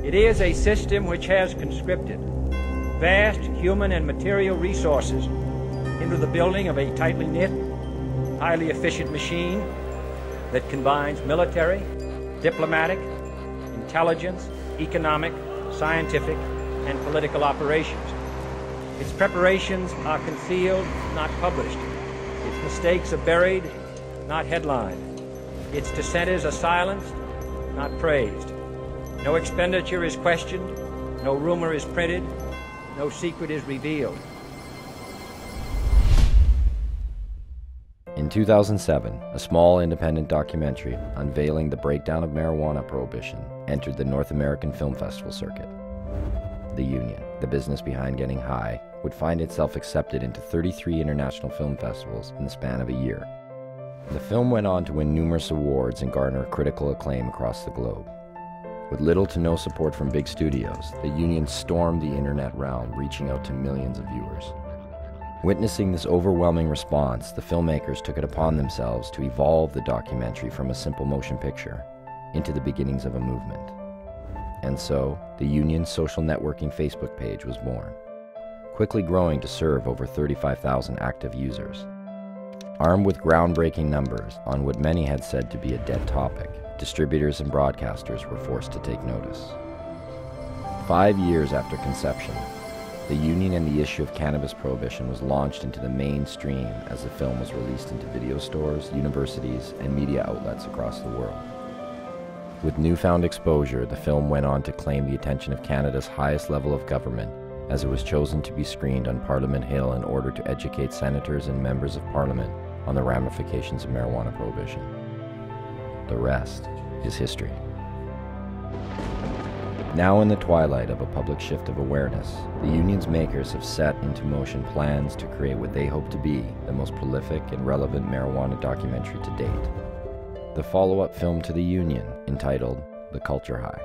It is a system which has conscripted vast human and material resources into the building of a tightly knit, highly efficient machine that combines military, diplomatic, intelligence, economic, scientific, and political operations. Its preparations are concealed, not published. Its mistakes are buried, not headlined. Its dissenters are silenced, not praised. No expenditure is questioned, no rumor is printed, no secret is revealed. In 2007, a small independent documentary unveiling the breakdown of marijuana prohibition entered the North American Film Festival circuit. The Union, the business behind getting high, would find itself accepted into 33 international film festivals in the span of a year. The film went on to win numerous awards and garner critical acclaim across the globe. With little to no support from big studios, the Union stormed the internet realm, reaching out to millions of viewers. Witnessing this overwhelming response, the filmmakers took it upon themselves to evolve the documentary from a simple motion picture into the beginnings of a movement. And so, the Union's social networking Facebook page was born, quickly growing to serve over 35,000 active users. Armed with groundbreaking numbers on what many had said to be a dead topic, distributors and broadcasters were forced to take notice. 5 years after conception, the Union and the issue of cannabis prohibition was launched into the mainstream as the film was released into video stores, universities, and media outlets across the world. With newfound exposure, the film went on to claim the attention of Canada's highest level of government, as it was chosen to be screened on Parliament Hill in order to educate senators and members of Parliament on the ramifications of marijuana prohibition. The rest is history. Now in the twilight of a public shift of awareness, the Union's makers have set into motion plans to create what they hope to be the most prolific and relevant marijuana documentary to date. The follow-up film to the Union, entitled The Culture High.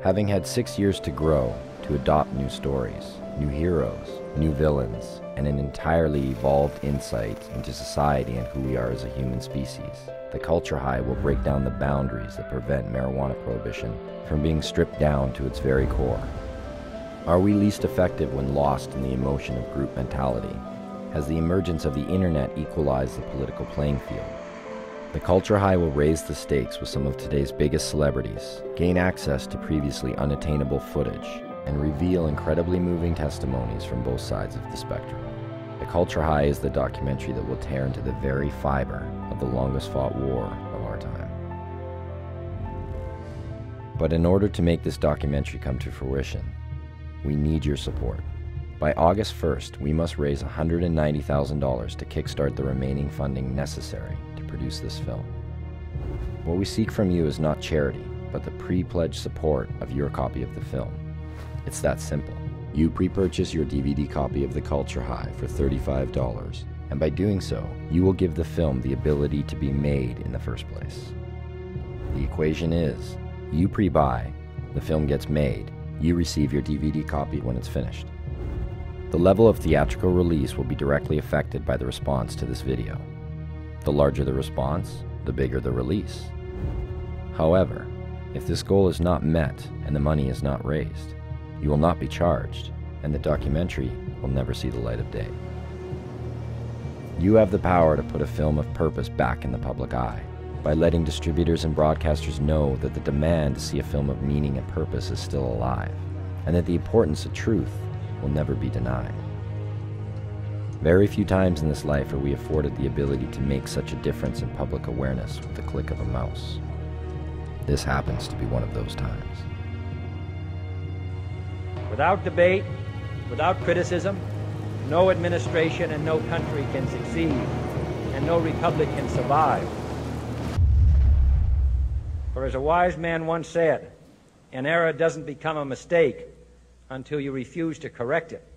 Having had 6 years to grow, to adopt new stories, new heroes, new villains, and an entirely evolved insight into society and who we are as a human species, The Culture High will break down the boundaries that prevent marijuana prohibition from being stripped down to its very core. Are we least effective when lost in the emotion of group mentality? Has the emergence of the internet equalized the political playing field? The Culture High will raise the stakes with some of today's biggest celebrities, gain access to previously unattainable footage, and reveal incredibly moving testimonies from both sides of the spectrum. The Culture High is the documentary that will tear into the very fiber of the longest fought war of our time. But in order to make this documentary come to fruition, we need your support. By August 1st, we must raise $190,000 to kickstart the remaining funding necessary to produce this film. What we seek from you is not charity, but the pre-pledged support of your copy of the film. It's that simple. You pre-purchase your DVD copy of The Culture High for $35, and by doing so, you will give the film the ability to be made in the first place. The equation is, you pre-buy, the film gets made, you receive your DVD copy when it's finished. The level of theatrical release will be directly affected by the response to this video. The larger the response, the bigger the release. However, if this goal is not met and the money is not raised, you will not be charged, and the documentary will never see the light of day. You have the power to put a film of purpose back in the public eye by letting distributors and broadcasters know that the demand to see a film of meaning and purpose is still alive, and that the importance of truth will never be denied. Very few times in this life are we afforded the ability to make such a difference in public awareness with the click of a mouse. This happens to be one of those times. Without debate, without criticism, no administration and no country can succeed, and no republic can survive. For as a wise man once said, an error doesn't become a mistake until you refuse to correct it.